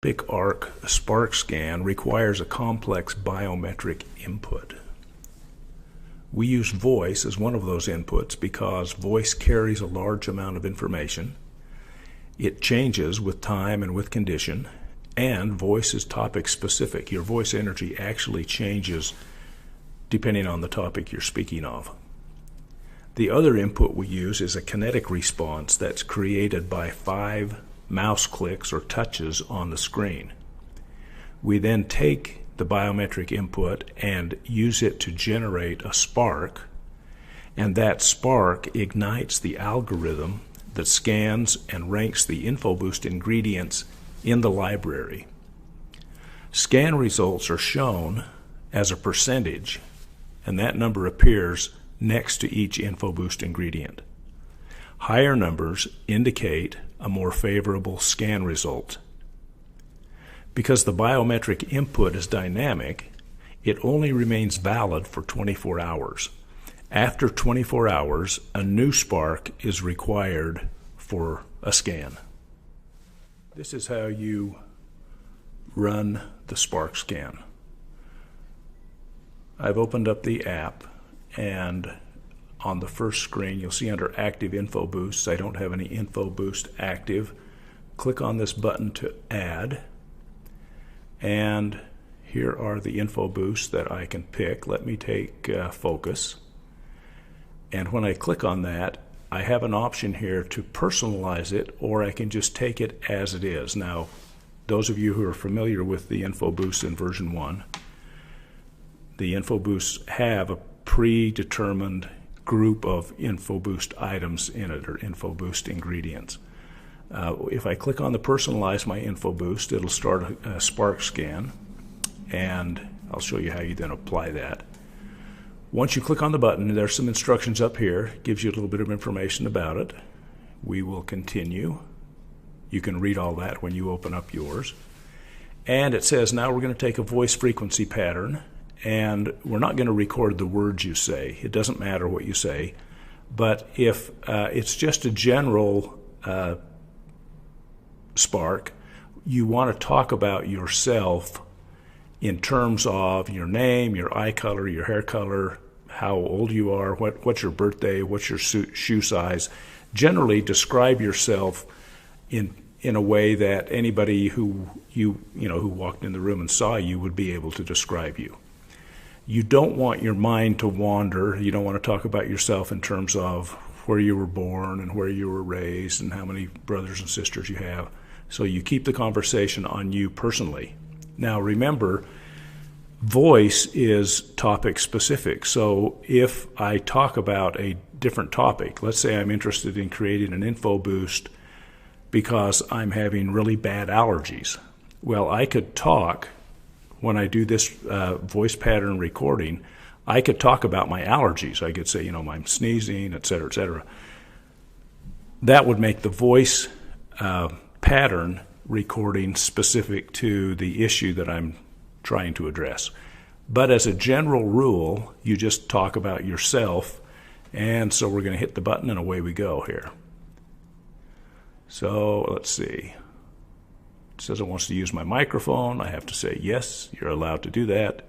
Big arc spark scan requires a complex biometric input. We use voice as one of those inputs because voice carries a large amount of information. It changes with time and with condition, and voice is topic specific. Your voice energy actually changes depending on the topic you're speaking of. The other input we use is a kinetic response that's created by 5 mouse clicks or touches on the screen. We then take the biometric input and use it to generate a spark, and that spark ignites the algorithm that scans and ranks the InfoBoost ingredients in the library. Scan results are shown as a percentage, and that number appears next to each InfoBoost ingredient. Higher numbers indicate a more favorable scan result. Because the biometric input is dynamic, it only remains valid for 24 hours. After 24 hours, a new spark is required for a scan. This is how you run the spark scan. I've opened up the app, and on the first screen you'll see under Active InfoBoosts, I don't have any InfoBoost active. Click on this button to add, and here are the InfoBoosts that I can pick. Let me take focus, and when I click on that, I have an option here to personalize it, or I can just take it as it is. Now, those of you who are familiar with the InfoBoosts in version 1, the InfoBoosts have a predetermined group of InfoBoost items in it, or InfoBoost ingredients. If I click on the personalize my InfoBoost, it'll start a spark scan, and I'll show you how you then apply that. Once you click on the button, there's some instructions up here. It gives you a little bit of information about it. We will continue. You can read all that when you open up yours. And it says now we're going to take a voice frequency pattern, and we're not going to record the words you say. It doesn't matter what you say. But if it's just a general spark, you want to talk about yourself in terms of your name, your eye color, your hair color, how old you are, what's your birthday, what's your shoe size. Generally describe yourself in a way that anybody who who walked in the room and saw you would be able to describe you. You don't want your mind to wander. You don't want to talk about yourself in terms of where you were born and where you were raised and how many brothers and sisters you have. So you keep the conversation on you personally. Now remember, voice is topic specific. So if I talk about a different topic, let's say I'm interested in creating an InfoBoost because I'm having really bad allergies. Well, I could talk, when I do this voice pattern recording, I could talk about my allergies. I could say, I'm sneezing, et cetera, et cetera. That would make the voice pattern recording specific to the issue that I'm trying to address. But as a general rule, you just talk about yourself, and so we're going to hit the button and away we go here. So let's see. It says it wants to use my microphone. I have to say, yes, you're allowed to do that.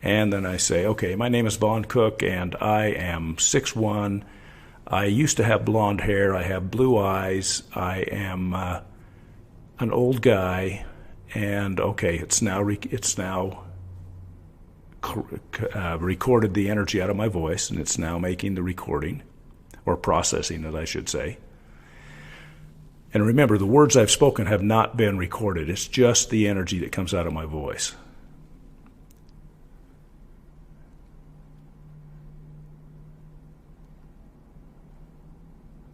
And then I say, okay, my name is Vaughn Cook, and I am 6'1". I used to have blonde hair. I have blue eyes. I am an old guy. And okay, it's now recorded the energy out of my voice, and it's now making the recording, or processing it, I should say. And remember, the words I've spoken have not been recorded. It's just the energy that comes out of my voice.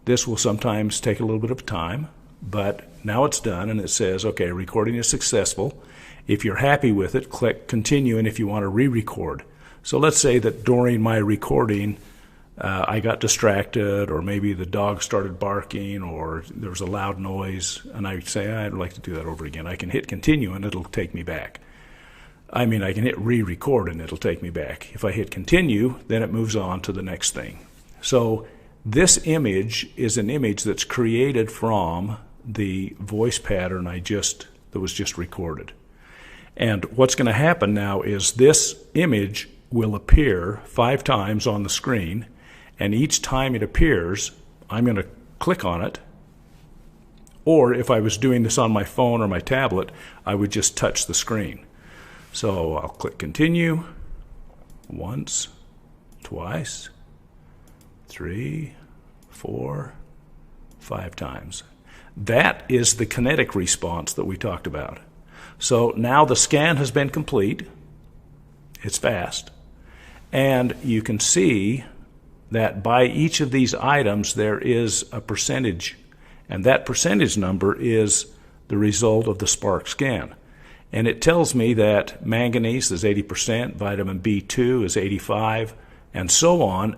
This will sometimes take a little bit of time, but now it's done, and it says, okay, recording is successful. If you're happy with it, click continue, and if you want to re-record. So let's say that during my recording, I got distracted, or maybe the dog started barking, or there was a loud noise, and I say, I'd like to do that over again. I can hit continue, and it'll take me back. I can hit re-record, and it'll take me back. If I hit continue, then it moves on to the next thing. So this image is an image that's created from the voice pattern I just that was just recorded. And what's going to happen now is this image will appear 5 times on the screen, and each time it appears, I'm going to click on it. Or if I was doing this on my phone or my tablet, I would just touch the screen. So I'll click continue once, twice, 3, 4, 5 times. That is the kinetic response that we talked about. So now the scan has been complete. It's fast. And you can see that by each of these items there is a percentage, and that percentage number is the result of the spark scan. And it tells me that manganese is 80%, vitamin B2 is 85%, and so on.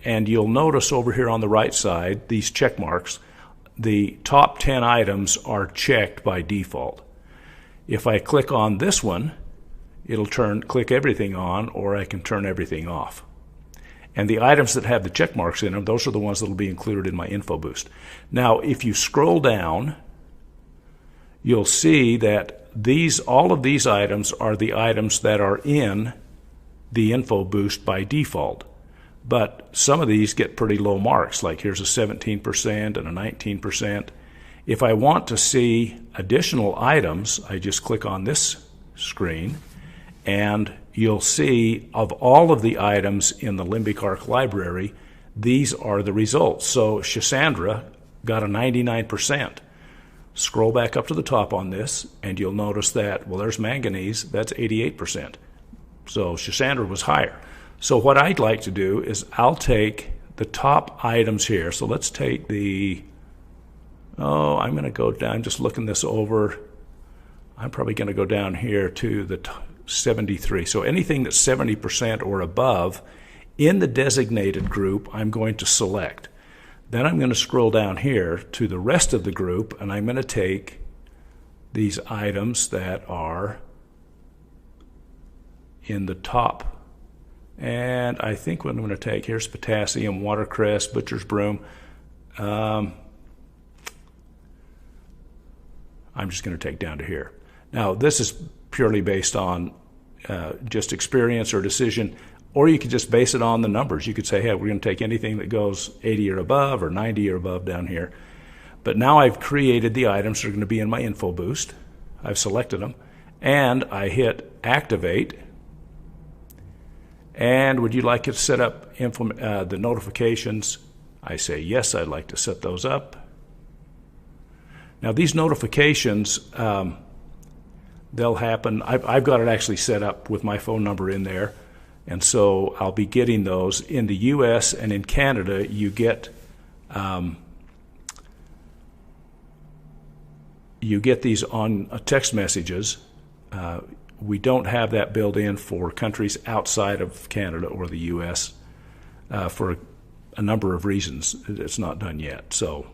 And you'll notice over here on the right side, these check marks, the top 10 items are checked by default. If I click on this one, it'll click everything on, or I can turn everything off. And the items that have the check marks in them, those are the ones that will be included in my info boost. Now, if you scroll down, you'll see that all of these items are the items that are in the info boost by default. But some of these get pretty low marks, like here's a 17% and a 19%. If I want to see additional items, I just click on this screen, and you'll see of all of the items in the limbic arc library, these are the results. So Shasandra got a 99%. Scroll back up to the top on this, and you'll notice that, well, there's manganese, that's 88%. So Shasandra was higher. So what I'd like to do is I'll take the top items here. So let's take I'm going to go down, I'm just looking this over. I'm probably going to go down here to the 73. So anything that's 70% or above in the designated group, I'm going to select. Then I'm going to scroll down here to the rest of the group, and I'm going to take these items that are in the top. And I think what I'm going to take, here's potassium, watercress, butcher's broom. I'm just going to take down to here. Now, this is purely based on just experience or decision, or you could just base it on the numbers. You could say, hey, we're going to take anything that goes 80 or above or 90 or above down here. But now I've created the items that are going to be in my info boost. I've selected them, and I hit activate. And would you like to set up the notifications? I say yes, I'd like to set those up. Now these notifications, they'll happen. I've got it actually set up with my phone number in there, and so I'll be getting those. In the US and in Canada, you get these on text messages. We don't have that built in for countries outside of Canada or the US for a number of reasons. It's not done yet. So,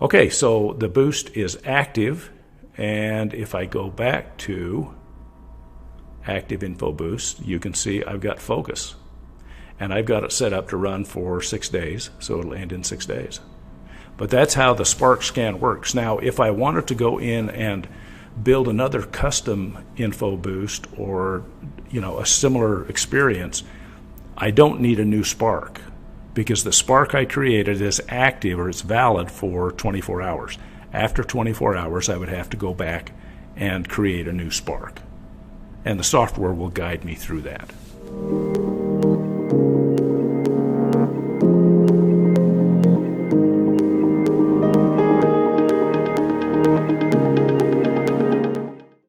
okay, so the boost is active, and if I go back to Active Info Boost, you can see I've got focus, and I've got it set up to run for 6 days, so it'll end in 6 days. But that's how the Spark Scan works. Now, if I wanted to go in and build another custom info boost or a similar experience, I don't need a new Spark, because the Spark I created is active, or it's valid for 24 hours. After 24 hours, I would have to go back and create a new Spark, and the software will guide me through that.